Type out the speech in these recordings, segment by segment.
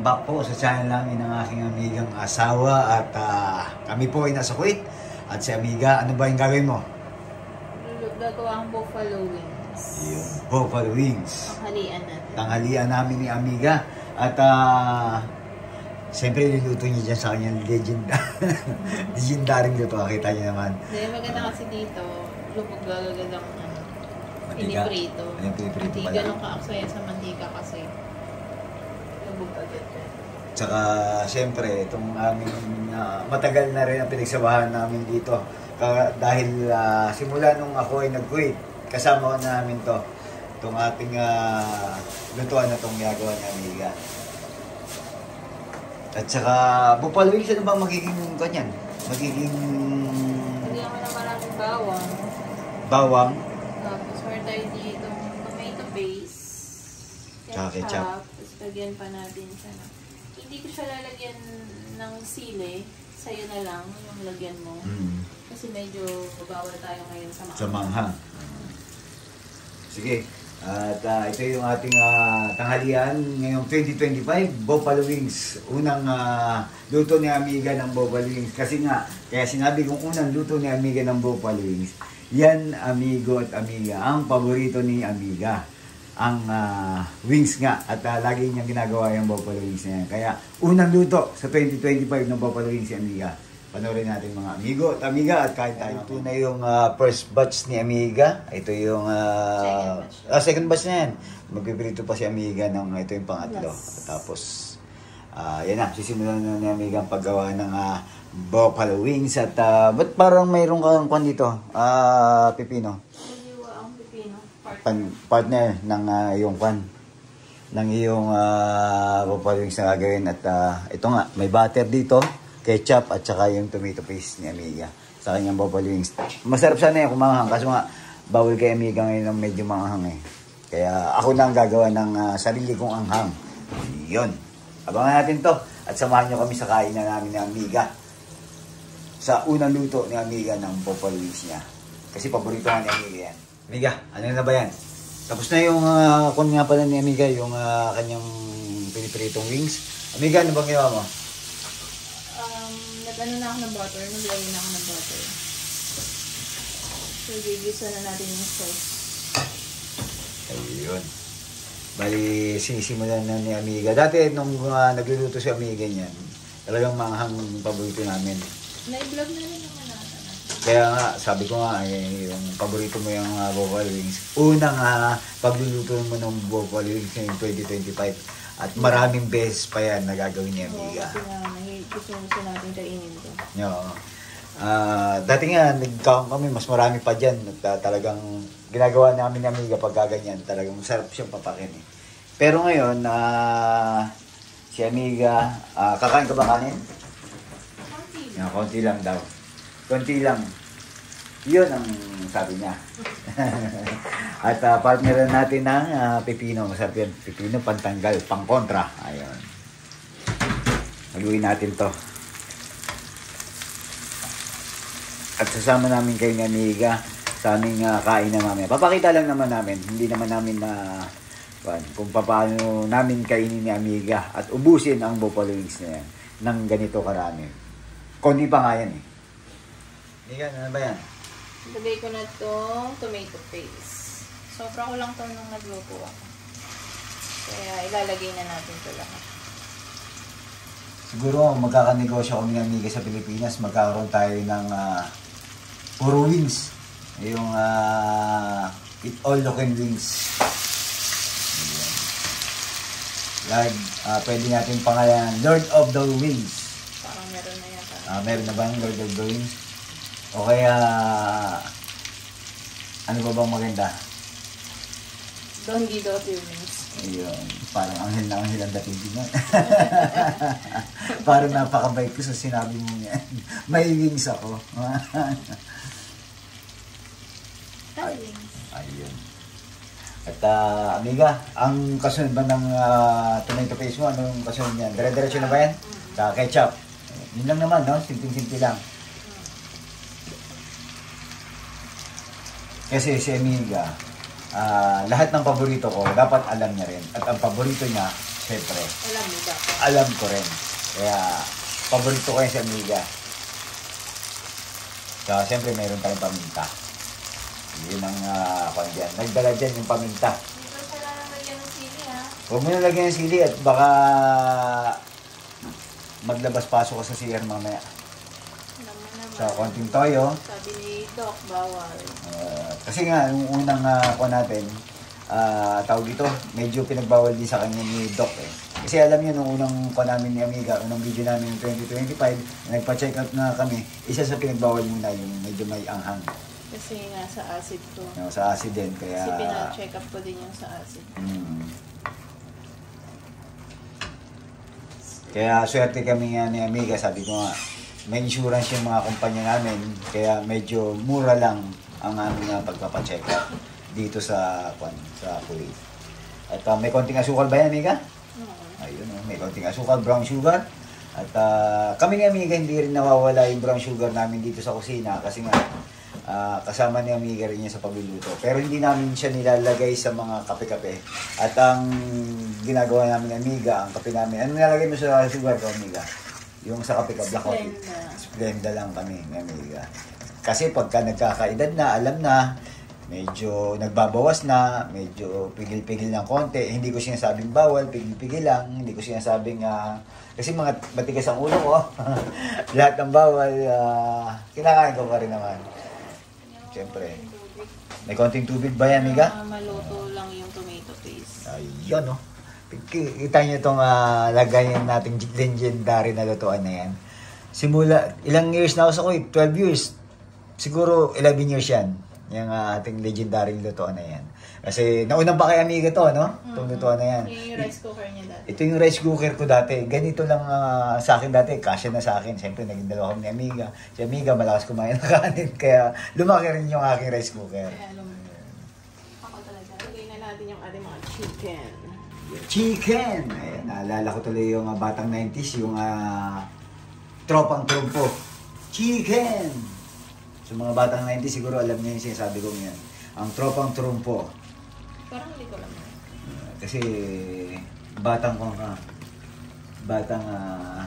Welcome back po sa channel namin ng aking amigang asawa at kami po ay nasa Kuwait. At si amiga, ano ba yung gagawin mo? Gagawa ang buffalo wings. Yung buffalo wings. Tanghalian natin. Tanghalian namin ni amiga. At siyempre luluto niya dyan sa kanyang legendaring luto. Kita niyo naman. Dahil maganda kasi dito, lupag gagagandang Mantika. piniprito. Piniprito Hindi pala. ganun kaaksaya sa mantika kasi lubog agad yan. Tsaka siyempre itong aming matagal na rin ang pinagsabahan namin dito. Dahil simula nung ako ay nag-Kuwait, kasama ko namin to. Itong ating lutuan na itong gagawa ni amiga. At saka buffalo wings, ano bang magiging kanyan? Magiging Lagyan ko na maraming bawang. bawang. Tapos meron tayo dito tomato paste. Tsaka ketchup. Tapos lagyan pa natin sa hindi ko siya lalagyan ng sili. Sa'yo na lang yung lagyan mo. Kasi medyo babawal tayo ngayon sa Sa manghang. Sige. At ito yung ating tanghalian ngayong 2025, buffalo wings. Unang luto ni amiga ng buffalo wings. Kasi nga, kaya sinabi kong unang luto ni amiga ng buffalo wings. Yan, amigo at amiga, ang paborito ni amiga. Ang wings nga. At lagi niyang ginagawa yung buffalo wings na yan. Kaya unang luto sa 2025 ng buffalo wings si amiga. Panoorin natin mga amigo at amiga at kahit tayo. Ito na yung first batch ni amiga. Ito yung second batch na yan. Magpiprito pa si amiga ng ito yung pangatlo. Yes. Tapos yan na, sisimulan na ni amiga ang paggawa ng buffalo wings. At ba't parang mayroon kang kwan dito? Pipino. ang pipino. Partner ng iyong kwan. Ng iyong buffalo wings na gagawin. At ito nga, may butter dito. Ketchup at saka yung tomato paste ni amiga sa kanyang buffalo wings. Masarap sana yung kumanghang kasi nga bawal kay amiga ngayon ng medyo manghang eh. Kaya ako na ang gagawa ng sarili kong anghang. Yun. Abangan natin to at samahan nyo kami sa kainan namin ni amiga sa unang luto ni amiga ng buffalo wings niya. Kasi paborito nga ni amiga yan. Amiga, ano na ba yan? Tapos na yung kung nga pala ni amiga yung kanyang pinipritong wings. Amiga, ano bang ginawa mo? Nag-ano na ako ng butter, naglagay na ako ng butter. So, gigisa na natin yung sauce. Ayun. Bali, sinisimulan na ni amiga. Dati, nung nagluluto si amiga niyan, talagang manghang paborito namin. Na-vlog na rin naman natin. Kaya nga, sabi ko nga, yung paborito mo yung buffalo wings. Unang pagluluto mo ng buffalo wings ngayong 2025. At maraming beses pa yan na gagawin ni amiga. Gusto natin kainin ito. Oo. Dati nga, nagkakaroon kami, mas marami pa dyan. Talagang ginagawa namin ni amiga pag gaganyan. Talagang masarap siyang papakin eh. Pero ngayon, si amiga, kakain ka ba kanin? Konti. Konti lang daw. Konti lang. Yun ang sabi niya. At partner natin ng pipino. Masarap yan. Pipino, pantanggal, pangkontra. Ayun. Haluin natin to. At sasama namin kayo ng amiga sa aming kainan mamaya. Papakita lang naman namin. Hindi naman namin kung paano namin kainin ni amiga at ubusin ang buffalo wings na yan ng ganito karami. Kundi pa nga yan eh. Amiga, ano ba yan? Lagay ko na itong tomato paste. Sobra ko lang ito nung nagluto ako. Kaya ilalagay na natin ito lahat. Siguro magkakanegosyo kami ng amiga sa Pilipinas. Magkakaroon tayo ng puro wings. Yung eat all you can wings. Like, pwede natin pangalan Lord of the Wings. Parang meron na yata. Meron na ba yung Lord of the Wings? O kaya, ano ba bang maganda? Don Guido Wings. Ayun, parang anghel na anghel ang dating din. Parang napakabait ko sa sinabi mo yan. May wings ako. Ayun. At amiga, ang kasunod ba ng tomato paste mo? Anong kasunod niyan? Dire-diretso na ba yan? Sa ketchup. Yun lang naman, no? Simple-simple lang. Kasi si amiga, lahat ng paborito ko, dapat alam niya rin. At ang paborito niya, Siyempre. Alam mo ba? Alam ko rin. Kaya, paborito ko yan si Amiga. So, siyempre, mayroon tayong paminta. Yun ang kanya. Nagdala dyan yung paminta. Hindi ko siya lalagyan ng sili, ha? Huwag mo na lagyan ng sili at baka maglabas-pasok ka sa CR mamaya. Alam mo naman. Sa konting toyo. Sabi ni Doc, bawal. Kasi nga, yung unang natin, tawag ito, medyo pinagbawal din sa kanya ni Doc eh. Kasi alam niyo, nung unang namin ni Amiga, unang video namin ng 2025, nagpa-check out na kami, isa sa pinagbawal muna yung medyo may anghang. Kasi nga sa acid ko. No, sa acid din, kaya... Kasi pina-check up ko din yung sa acid. Kaya swerte kami nga ni Amiga, sabi ko nga, may insurance yung mga kumpanya namin, kaya medyo mura lang ang aming pagpapacheck up dito sa Kuwait. At may konting asukal ba yan, Amiga? Ayun, may konting asukal, brown sugar. At kami ni Amiga, hindi rin nawawala yung brown sugar namin dito sa kusina kasi nga kasama ni Amiga rin niya sa pagluluto. Pero hindi namin siya nilalagay sa mga kape-kape. At ang ginagawa namin ni Amiga, ang kape namin, ano nilalagay mo sa sugar ko, Amiga? Yung sa kape ka, black coffee. Splenda lang kami ni Amiga. Kasi pagka nagkakaedad na, alam na, medyo nagbabawas na, medyo pigil-pigil ng konti. Hindi ko sinasabing bawal, pigil-pigil lang. Hindi ko sinasabing, kasi mga matigas ang ulo ko. Lahat ng bawal, kinakain ko pa rin naman. Siyempre. May konting tubig ba yan, Amiga? Maluto lang yung tomato paste. Ayun, no? Kita niyo itong lagayan nating legendary na lutuan na yan. Simula, ilang years na ako sa Kuwait? 12 years. Siguro 11 years yan. Yung ating legendary lutuan na yan. Kasi naunang pa kay Amiga to, no? Itong lutuan na yan. Yung rice cooker niya dati. Ito yung rice cooker ko dati. Ganito lang sa akin dati. Kasya na sa akin. Siyempre, naging dalawa kami ni Amiga. Si Amiga, malakas kumain ng kanin. Kaya lumaki rin yung aking rice cooker. Kaya alam mo. Ako talaga. Lagay na natin yung ating mga chicken. Chicken! Ayan, naalala ko tuloy yung batang 90s, yung tropang trumpo. Chicken! So mga batang 90s siguro alam niyo yung sinasabi ko ngayon. Ang tropang trumpo. Parang hindi ko alam. Kasi batang ko ka. Batang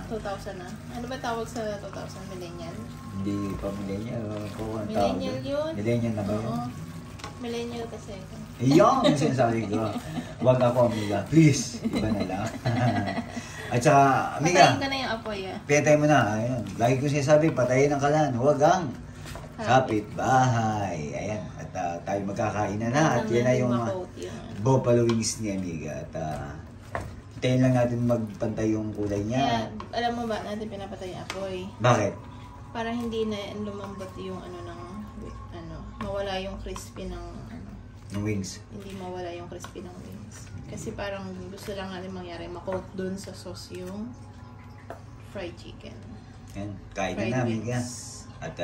2000 na. Ano ba tawag sa 2000? Millennial? hindi pa millennial. Millennial yun? Millennial na ba yun? Oo. Millennial kasi ako. Iyon ang sinasabi ko. Huwag ako, Amiga. Please. Iba na lang. At saka, Amiga. Patayin ka na yung apoy, Patay mo na. Ayun. Lagi ko sinasabi, patayin ang kalan. Huwag ang kapitbahay. Ayan. At tayo magkakain na. At yan na yung buffalo wings ni Amiga. At hintayin lang natin magpantay yung kulay niya. Kaya, alam mo ba natin pinapatay yung apoy? Bakit? Para hindi na lumambot yung mawala yung crispy ng Ng wings. hindi mawala yung crispy ng wings. Kasi parang gusto lang natin mangyari, makot dun sa sauce yung fried chicken. Yan. Kain na Amiga. At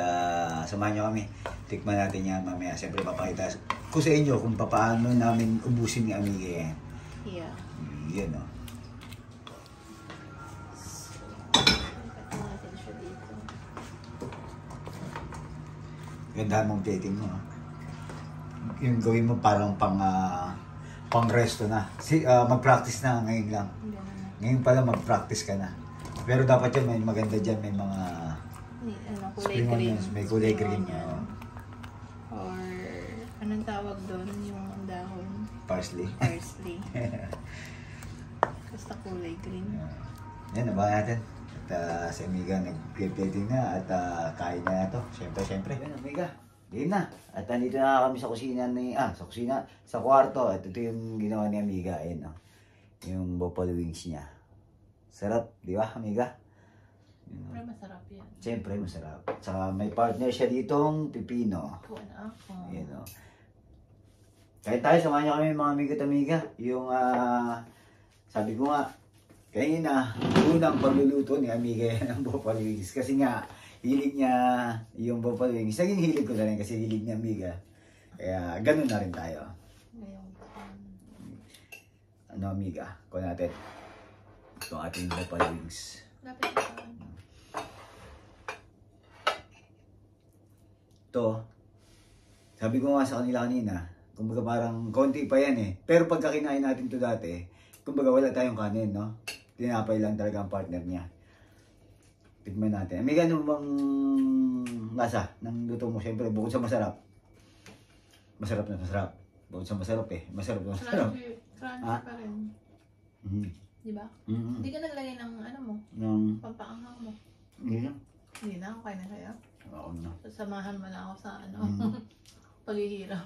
samahan nyo kami. Tikman natin yan mamaya. Siyempre papakita ko sa inyo kung paano namin ubusin ni Amiga yan. Yeah. Yan o. Natin siya dito. Gandahan mong plating mo. Yung gawin mo parang pang resto na. Mag-practice na ngayon lang. Ngayon pala mag-practice ka na. Pero dapat yan, may maganda dyan, may mga kulay green. May kulay green. Or anong tawag doon? Yung dahon? Parsley. Parsley. Basta kulay green. Yan, nabahan natin. At si Amiga nag-plating na at kain na ito. Siyempre. Yan, Amiga. Game na. At nandito na kami sa kusina sa kwarto. At ito yung ginawa ni Amiga. Ayan, no? Yung buffalo wings niya. Sarap, di ba, Amiga? Pero masarap yan. Siyempre, masarap. Saka may partner siya ditong pipino. Kuha na ako. Ayan, no? Kahit tayo, samahan niyo kami mga amiga at amiga. Yung, sabi ko nga, kanina, unang pagluluto ni Amiga ng buffalo wings. Kasi nga, hilig niya yung buffalo wings. Naging hilig ko na rin kasi hilig niya Amiga. Kaya, ganun na rin tayo. Ano, Amiga? Kuha natin. Ito ang ating buffalo wings. Lapit Ito, sabi ko nga sa kanila kanina, kumbaga parang konti pa yan eh. Pero pagka kinain natin ito dati, Kumbaga wala tayong kanin, no? Tinapay lang talaga ang partner niya. Tikman natin. May ganun bang lasa ng luto mo? Siyempre, bukod sa masarap. Masarap na masarap. Bukod sa masarap eh. Masarap na masarap. Crunchy pa rin. Di ba? Hindi ka naglagay ng ano mo? Ng pampaanghang mo? Hindi na. Hindi na, okay na sa'yo? Oo na. Sasamahan mo na ako sa ano, paghihirap.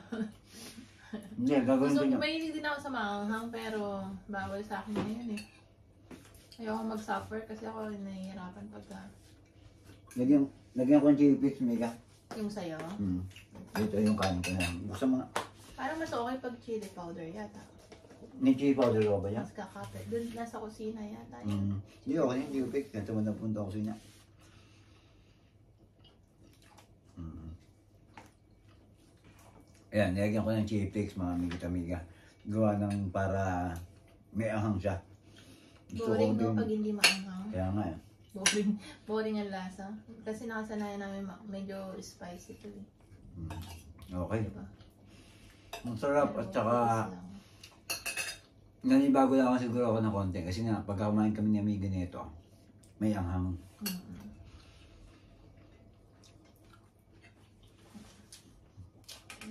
Hindi, gagawin ko niya. Mahilig din ako sa maanghang pero bawal sa akin ngayon eh. Ayoko mag-suffer kasi ako nahihirapan pagka... Lagyan ko ng chili flakes, Mega. Yung sa'yo? Ito yung kanin ko na. Buksan mo nga. Parang mas okay pag chili powder yata. May chili powder ko ba yan? Mas kakape. Doon nasa kusina yata. Hindi ako yung chili flakes. Ito mo napunta ako sa niya. Ayan, nilagyan ko ng chili flakes mga amiga. Gawa ng para may ahang siya. Boring no pag hindi maanghang. Kaya nga eh. Boring ang lasa. Kasi nakasanayan namin medyo spicy to eh. Okay. Diba? Ang sarap at saka nanibago lang ako siguro ako ng konti. Kasi nga pagka kumain kami ni amiga nito, may anghang.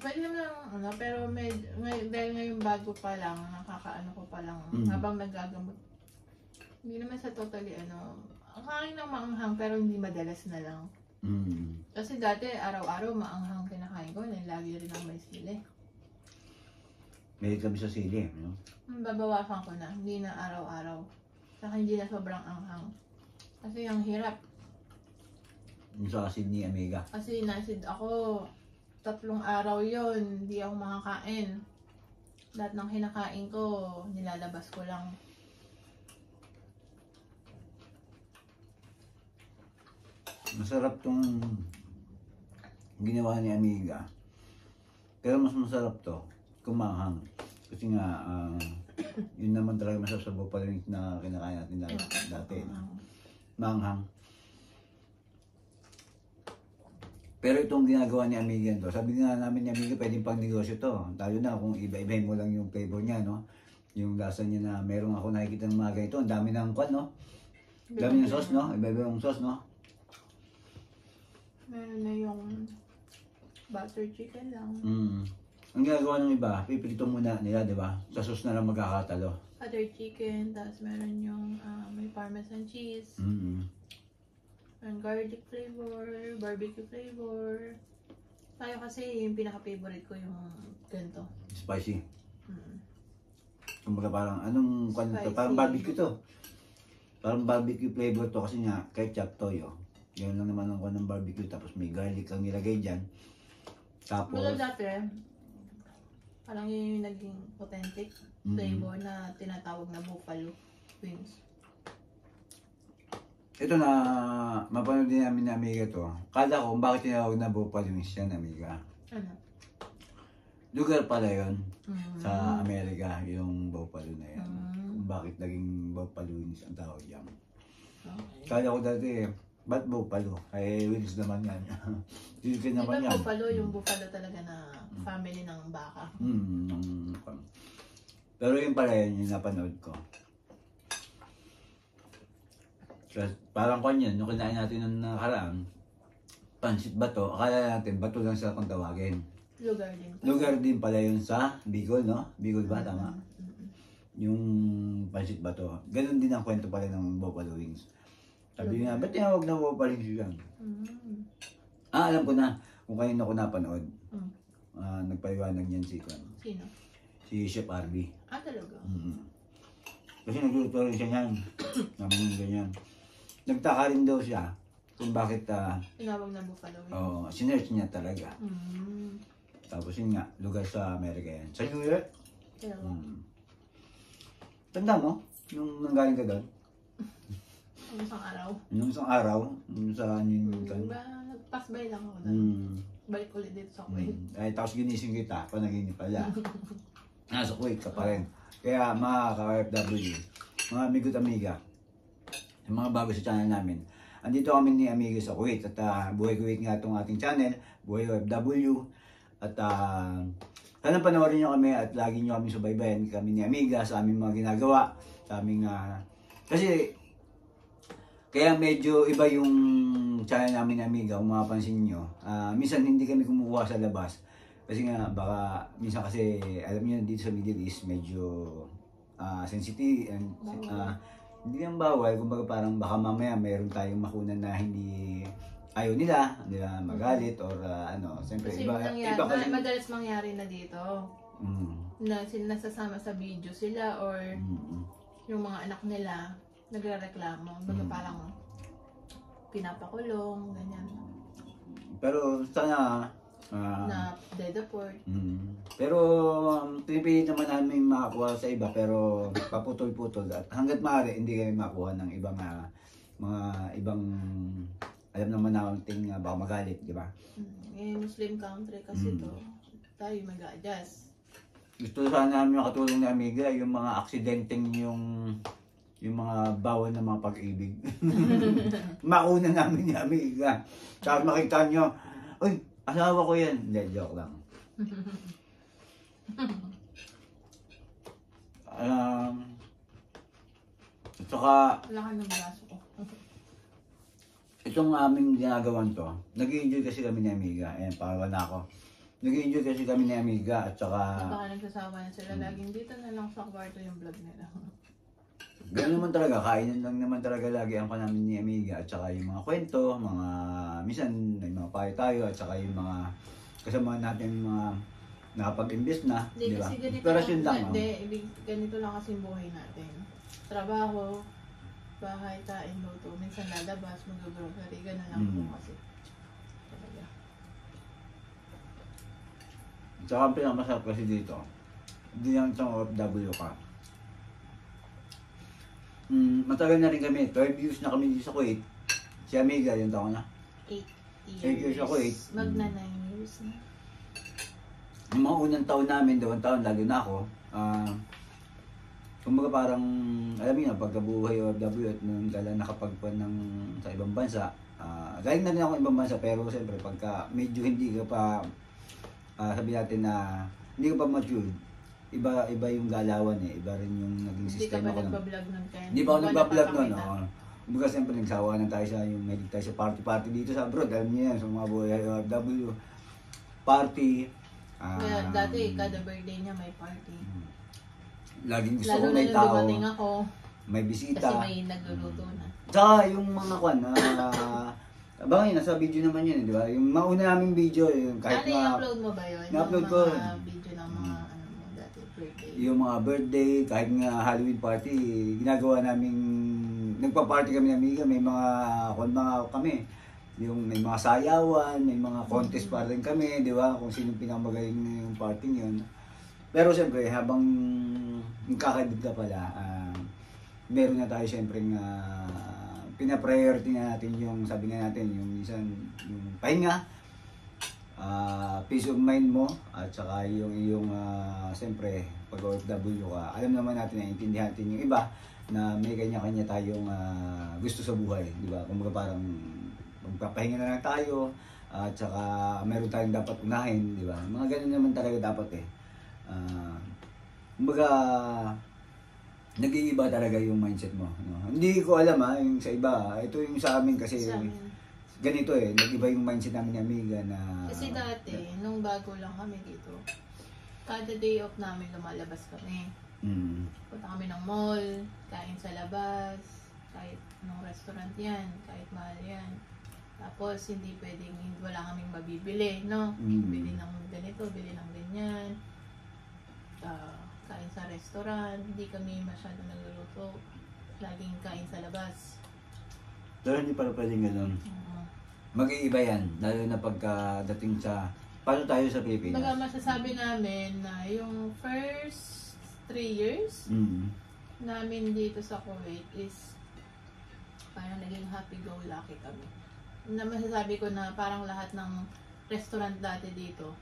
Pwede naman ano, pero dahil ngayon bago pa lang, nakakaano ko pa lang, habang nagagamot. Hindi naman sa totally ano, kain ng maanghang pero hindi madalas na lang. Kasi dati araw-araw maanghang kinakain ko, lagi rin ang may sili. May kami sa sili, no? Babawasan ko na, hindi na araw-araw. Saka hindi na sobrang anghang. Kasi ang hirap. Yung sa asid ni amiga. Kasi nasid ako, 3 araw yon hindi ako makakain. Lahat ng kinakain ko, nilalabas ko lang. Masarap tong ginawa ni amiga. Pero mas masarap to kung maanghang. Kasi nga, yun naman talaga masarap sa bopalwings na kinakain natin dati. Maanghang. Pero itong ginagawa ni amiga to, sabi nga namin ni amiga, pwedeng pang negosyo to. Tayo na kung iba-ibahin mo lang yung flavor niya, no? Yung lasa niya na merong ako nakikita ng mga ganito. Ang dami ng kwan, no? Ang dami ng sauce, no? Iba-iba yung sauce, no? Meron na yung butter chicken lang. Ang ginagawa ng iba, pipilito muna nila, di ba? Sa sauce na lang magkakatalo. Butter chicken, tapos meron yung may parmesan cheese. Ang garlic flavor, barbecue flavor. Tayo kasi yung pinaka-favorite ko yung ganito. Spicy. Kumbaga parang, anong kwan to? Parang barbecue to. Parang barbecue flavor to kasi nga, ketchup, toyo. Yan lang naman ang kwan ng barbecue. Tapos may garlic ang nilagay dyan. Tapos... Mula dati, parang yun yung naging authentic flavor na tinatawag na buffalo wings. Ito na, mapanood din namin na amiga to. Kala ko, bakit tinawag na buffalo wings yan, amiga? Ano? Lugar pala yun sa Amerika, yung buffalo na yan. Kung bakit naging buffalo wings ang tawag yan. Kala ko dati, ba't buffalo? Ay, wings naman yan. Chicken naman yan. Buffalo, yung buffalo talaga na family ng baka. Pero yung pala yun, yung napanood ko. Parang kwan yan, yung kinain natin ng nakaraan, pansit bato, akala natin bato lang sila kung tawagin. Lugar din. Lugar din pala yun sa Bicol, no? Bicol ba, tama? Yung pansit bato. Ganon din ang kwento pala ng buffalo wings. Sabi nga, ba't tinawag na buffalo wings yan? Alam ko na, kung kayo na ko napanood. Nagpaliwanag niyan si Kwan. Sino? Si Chef Arby. Talaga? Kasi nagluto rin siya niyan. Namin ganyan. Nagtaka rin daw siya kung bakit tinawag na buffalo wings. Oo, sinerch niya talaga. Tapos yun nga, lugar sa Amerika yan. Sa New York? Talaga? Tanda mo, nung nanggaling ka doon? Yung isang araw? Nung isang araw, nung sa Nag-pass by lang ako na. Balik ulit dito sa Kuwait. Ay, tapos ginising kita, panaginip pala. Nasa Kuwait ka pa rin. Kaya mga ka-OFW, mga amigo't amiga, yung mga bago sa channel namin, andito kami ni Amigo sa Kuwait at Buhay Kuwait nga itong ating channel, Buhay OFW. At Sana panoorin nyo kami at lagi nyo kami subaybayan kami ni Amiga sa aming mga ginagawa. Sa aming, kasi, kaya medyo iba yung channel namin ni Amiga, kung mapapansin nyo. Minsan hindi kami kumukuha sa labas. Kasi nga, baka, minsan kasi, alam niyo dito sa Middle East, medyo sensitive and hindi yung bawal. Kumbaga parang baka mamaya mayroon tayong makunan na hindi ayaw nila, magalit or siyempre Kasi iba kasi madalas mangyari na dito. Na nasasama sa video sila or yung mga anak nila nagrereklamo. Parang pinapakulong, ganyan. Pero sana na deport. Pero pinipilit naman namin makakuha sa iba pero paputol-putol at hanggat maaari hindi kami makuha ng ibang mga ibang alam naman natin baka magalit, di ba? Muslim country kasi to. Tayo mag-adjust. Gusto sana namin makatulong ni Amiga yung mga aksidenteng yung mga bawal na mga pag-ibig. Mauna namin ni Amiga. Tsaka makita nyo, uy, asawa ko yan. Hindi, joke lang. Tsaka, wala ka ng braso ko. itong aming ginagawan to, nag-i-enjoy kasi kami ni Amiga. Ayan, pakawa na ako. Nag-i-enjoy kasi kami ni Amiga at saka... Baka nagsasawa na sila. Laging dito na lang sa kwarto yung vlog nila. Ganun naman talaga, kainan lang naman talaga lagi ang namin ni Amiga at saka yung mga kwento, mga... Minsan, may mga payo tayo at saka yung mga kasama natin mga nakapag-invest na, di ba? Inspirasyon lang. Ganito lang kasi yung buhay natin. Trabaho, bahay, kain, luto. Minsan lalabas, mag-grocery, gano'n lang po kasi. Talaga. Tsaka ang pinakamasarap kasi dito, hindi lang isang OFW ka. Matagal na rin kami, 12 years na kami dito sa Kuwait. Si Amiga, yung taon na. 8 years sa Kuwait. Magna 9 years na. Yung mga unang taon namin, 2 taon, lalo na ako, kumbaga parang, alam niyo, pagkabuhay OFW at nung kailan nakapagpuan sa ibang bansa, galing na rin ako ibang bansa, pero siyempre pagka medyo hindi ka pa, sabi natin na, hindi ka pa mature, iba yung galawan iba rin yung naging sistema ko. Hindi ka pa nagbablog nun kaya? Hindi pa ako nagbablog nun, kumbaga siyempre nagsawa na tayo sa, yung may tayo sa party dito sa abroad, alam niyo yan, sa mga buhay OFW, party. Dati, kada birthday niya may party. Laging gusto ko may tao. Lalo na ako. May bisita. Kasi may nagluluto na. Tsaka yung mga baka nasa video naman yun, di ba? Yung mauna naming video, yung kahit i-upload mo ba yun? Na-upload ko. Yung mga video ng mga dati, birthday. Yung mga birthday, kahit nga Halloween party, ginagawa naming, nagpa-party kami ng Amiga, may mga kami. Yung may mga sayawan, may mga contest pa rin kami, di ba? Kung sino pinakamagaling yung party yun. Pero siyempre, habang kakadid ka pala, meron na tayo siyempre pina-priority na natin yung, sabi nga natin, yung minsan, yung pahinga, peace of mind mo, at saka yung siyempre, pag OFW ka, alam naman natin na intindihan natin yung iba, na may kanya-kanya tayong gusto sa buhay, di ba? Kung parang, magpapahinga na lang tayo, at saka meron tayong dapat unahin, di ba? Mga ganun naman talaga dapat kumbaga, nag-iiba talaga yung mindset mo. No? Hindi ko alam yung sa iba. Ito yung sa amin kasi ganito nag-iba yung mindset namin ni Amiga na... Kasi dati, nung bago lang kami dito, kada day off namin lumalabas kami. Punta kami ng mall, kain sa labas, kahit ng restaurant yan, kahit mahal yan. Tapos, hindi pwedeng, wala kaming mabibili, no? Bili ng ganito, bili ng ganyan. Kain sa restaurant, hindi kami masyado nagluluto. Laging kain sa labas. Pero hindi pala pwedeng ganun. Mag-iiba yan, lalo na pagkadating sa, paano tayo sa Pilipinas? Baga masasabi namin na yung first 3 years namin dito sa Kuwait is parang naging happy-go-lucky kami. Na masasabi ko na parang lahat ng restaurant dati dito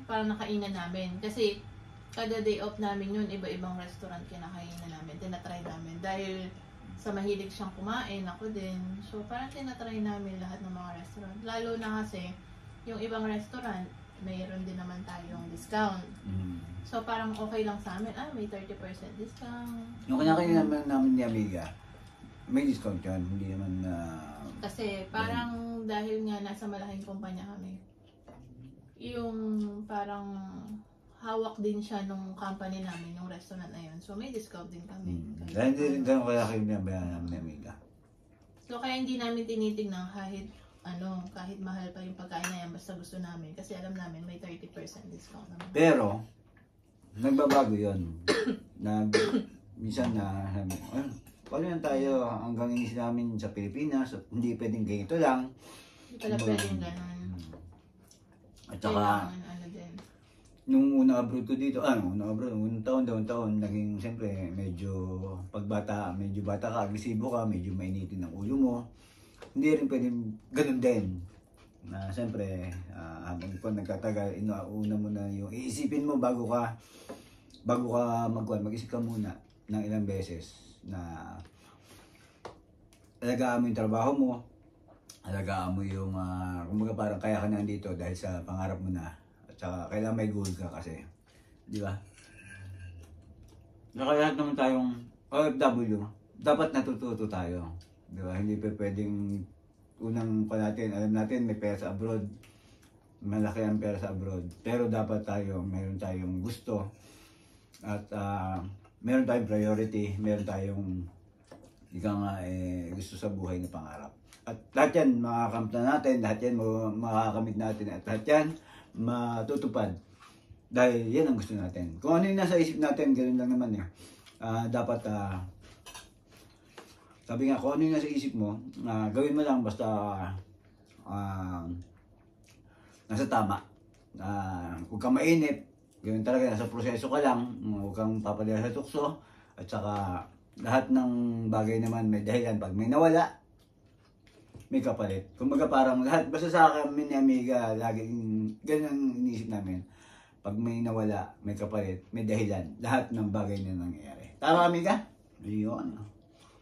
parang nakainan namin. Kasi kada day off namin yun, iba-ibang restaurant kinakainan namin, tinatry namin. Dahil sa mahilig siyang kumain, ako din. So parang tinatry namin lahat ng mga restaurant. Lalo na kasi, yung ibang restaurant, mayroon din naman tayong discount. So parang okay lang sa amin, may 30% discount. Yung kanya-kanya namin ni Amiga, may discount yan, hindi naman Kasi parang dahil nga nasa malaking kumpanya kami, yung parang hawak din siya nung company namin, yung restaurant na yun. So may discount din kami. Dahil hindi rin ganun kaya kayo binabayaran namin ni Amiga. So kaya hindi namin tinitingnan kahit mahal pa yung pagkain na yan, basta gusto namin. Kasi alam namin may 30% discount naman. Pero, nagbabago yun. Minsan paano yan tayo hanggang inis namin sa Pilipinas, hindi pwedeng ganito lang. Hindi pala pwedeng ganun. At saka, nung una abroad ko dito, unang taon, naging siyempre medyo medyo bata ka, agresibo ka, medyo mainitin ang ulo mo. Hindi rin pwedeng ganun din. Na siyempre, habang nagtatagal, inuuna mo na yung iisipin mo bago ka mag-isip ka muna ng ilang beses na alagaan mo yung trabaho mo, alagaan mo yung, kumbaga parang kaya ka na dito dahil sa pangarap mo na. At saka kailangan may goal ka kasi. Di ba? Saka lahat naman tayong OFW, dapat natututo tayo. Di ba? Hindi pa pwedeng unang alam natin may pera sa abroad. Malaki ang pera sa abroad. Pero dapat meron tayong gusto. At meron tayong priority. Meron tayong gusto sa buhay na pangarap. At lahat yan makakamit na natin. Lahat yan makakamit natin. At lahat yan matutupad. Dahil yan ang gusto natin. Kung ano yung nasa isip natin, ganoon lang naman eh. Dapat sabi nga, kung ano yung nasa isip mo, gawin mo lang basta nasa tama. Huwag kang mainip, gawin talaga, nasa proseso ka lang, huwag kang papadala sa tukso, at saka lahat ng bagay naman may dahilan. Pag may nawala, may kapalit. Kumbaga parang lahat, basta sa akin ni Amiga, laging ganun ang iniisip namin. Pag may nawala, may kapalit, may dahilan. Lahat ng bagay na nangyayari. Tama, Amiga? Ayun.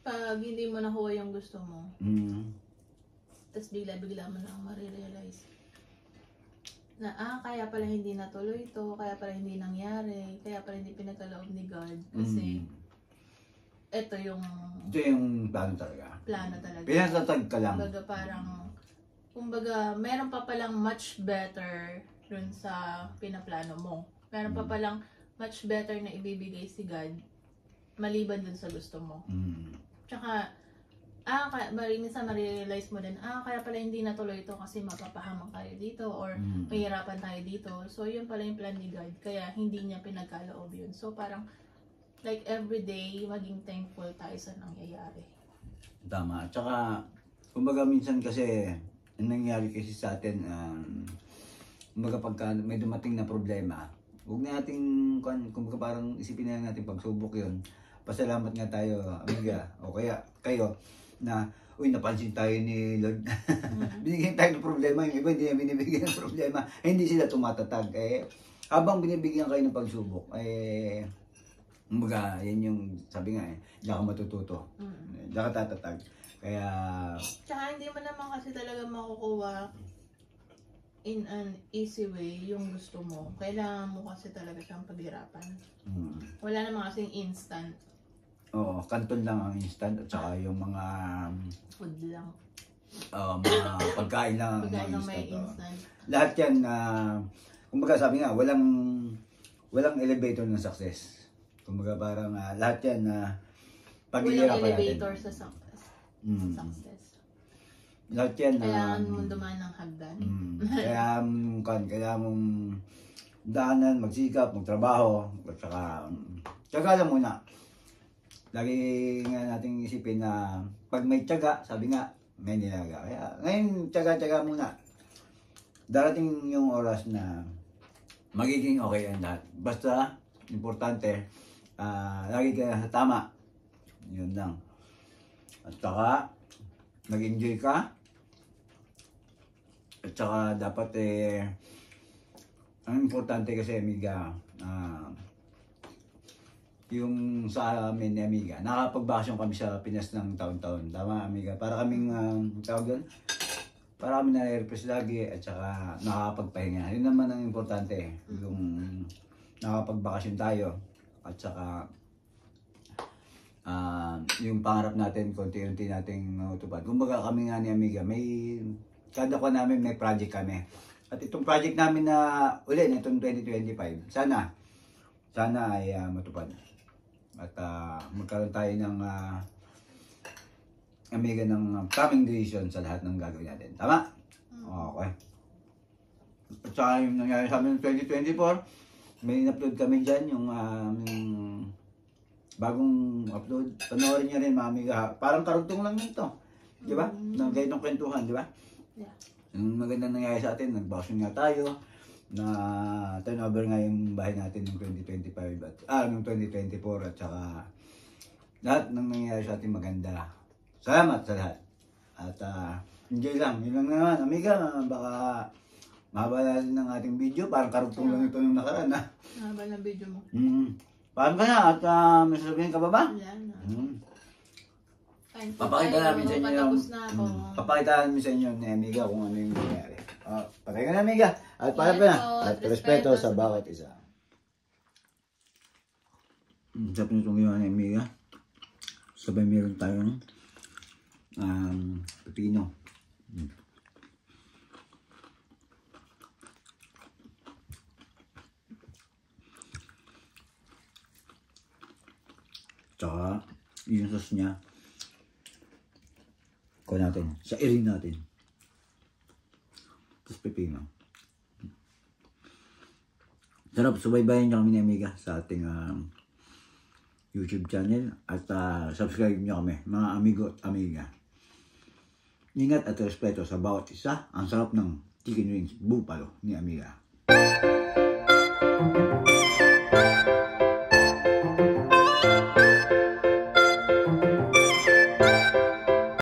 Pag hindi mo nakuha yung gusto mo, tapos bigla-bigla mo lang marirealize na kaya pala hindi natuloy ito, kaya pala hindi nangyari, kaya pala hindi pinagkaloob ni God. Kasi ito yung plano talaga. Pinatatag ka lang. Kumbaga, meron pa palang much better dun sa pinaplano mo. Meron pa palang much better na ibibigay si God maliban dun sa gusto mo. Tsaka, minsan marirealize mo din, kaya pala hindi natuloy ito kasi mapapahamak tayo dito or mahirapan tayo dito. So, yun pala yung plan ni God. Kaya, hindi niya pinagkaloob yun. So, parang, like everyday, maging thankful tayo sa nangyayari. Tama. Tsaka, kumbaga minsan kasi, ang nangyayari kasi sa atin, kumbaga pagka may dumating na problema, huwag na natin, kumbaga parang isipin na natin pagsubok yun. Pasalamat nga tayo, Amiga, o kaya kayo, na, napansin tayo ni Lord. Binigyan tayo ng problema, yung iba hindi na binibigyan ng problema. Hindi sila tumatatag. Habang binibigyan kayo ng pagsubok, kumbaga, yan yung, sabi nga diyan ka matututo. Diyan ka tatatag. Kaya... Tsaka hindi mo naman kasi talaga makukuha in an easy way yung gusto mo. Kailangan mo kasi talaga siyang paghirapan. Wala naman kasing instant. Oo, kanton lang ang instant at saka yung mga... Food lang. Mga pagkain lang. Pagkain lang may instant. Lahat yan, kumbaga sabi nga, walang elevator ng success. Kumbaga parang lahat yan paghihirapan natin. Walang elevator sa success. Lahat yan kailangan mong dumaan ng hagdan. Kailangan mong daanan, magsikap, magtrabaho, at saka tiyaga lang muna. Lagi nga nating isipin na pag may tiyaga, sabi nga, may nilaga. Kaya ngayon, tiyaga-tiyaga muna. Darating yung oras na magiging okay ang lahat. Basta, importante, lagi ka sa tama. Yun lang. At saka, nag-enjoy ka. At saka, dapat ang importante kasi, Amiga, yung sa amin ni Amiga, nakapag-bakasyon kami sa Pinas ng taon-taon. Tama, Amiga? Para kaming, tawag doon? para kami nare-refresh lagi at saka nakakapagpahinga. Yun naman ang importante, yung nakapagbakasyon tayo at saka yung pangarap natin, konti-unti nating matupad. Kumbaga kami nga ni Amiga, kada ko namin may project kami. At itong project namin na ulit, itong 2025, sana ay matupad. At magkaroon tayo ng Amiga ng coming decision sa lahat ng gagawin natin. Tama? Okay. At saka yung nangyari sa amin ng 2024, may in-upload kami dyan, yung bagong upload. Panoorin nyo rin mga Amiga. Parang karugtong lang nito. Di ba? Ng ganitong kwentuhan, di ba? Yeah. Yung magandang nangyari sa atin, nag-vacation nga tayo, na turnover nga yung bahay natin ng 2025 at ng 2024 at saka lahat ng nangyari sa atin maganda. Salamat sa lahat. At enjoy lang. Yun lang naman. Amiga, baka mahaba na rin ng ating video. Parang karugtong lang ito yung nakaraan, ha? Mahaba ng video mo. Paano ka na? At may sasabihin ka ba ba? Wala na. Papakita namin sa inyo yung... Patapos na ako. Papakita namin sa inyo ni Amiga kung ano yung nangyari. Patay ka na, Amiga. At para pa na. At respeto sa bawat isa. Sabi nyo itong ginawa ni Amiga. Sabay meron tayong pepino. Tsaka, yung sauce niya, kuha natin, sairin natin. Tapos pepino. Sarap, subaybayan niyo kami ni Amiga sa ating YouTube channel at subscribe niyo kami, mga amigo at amiga. Ingat at respeto sa bawat isa. Ang sarap ng chicken wings buffalo ni Amiga.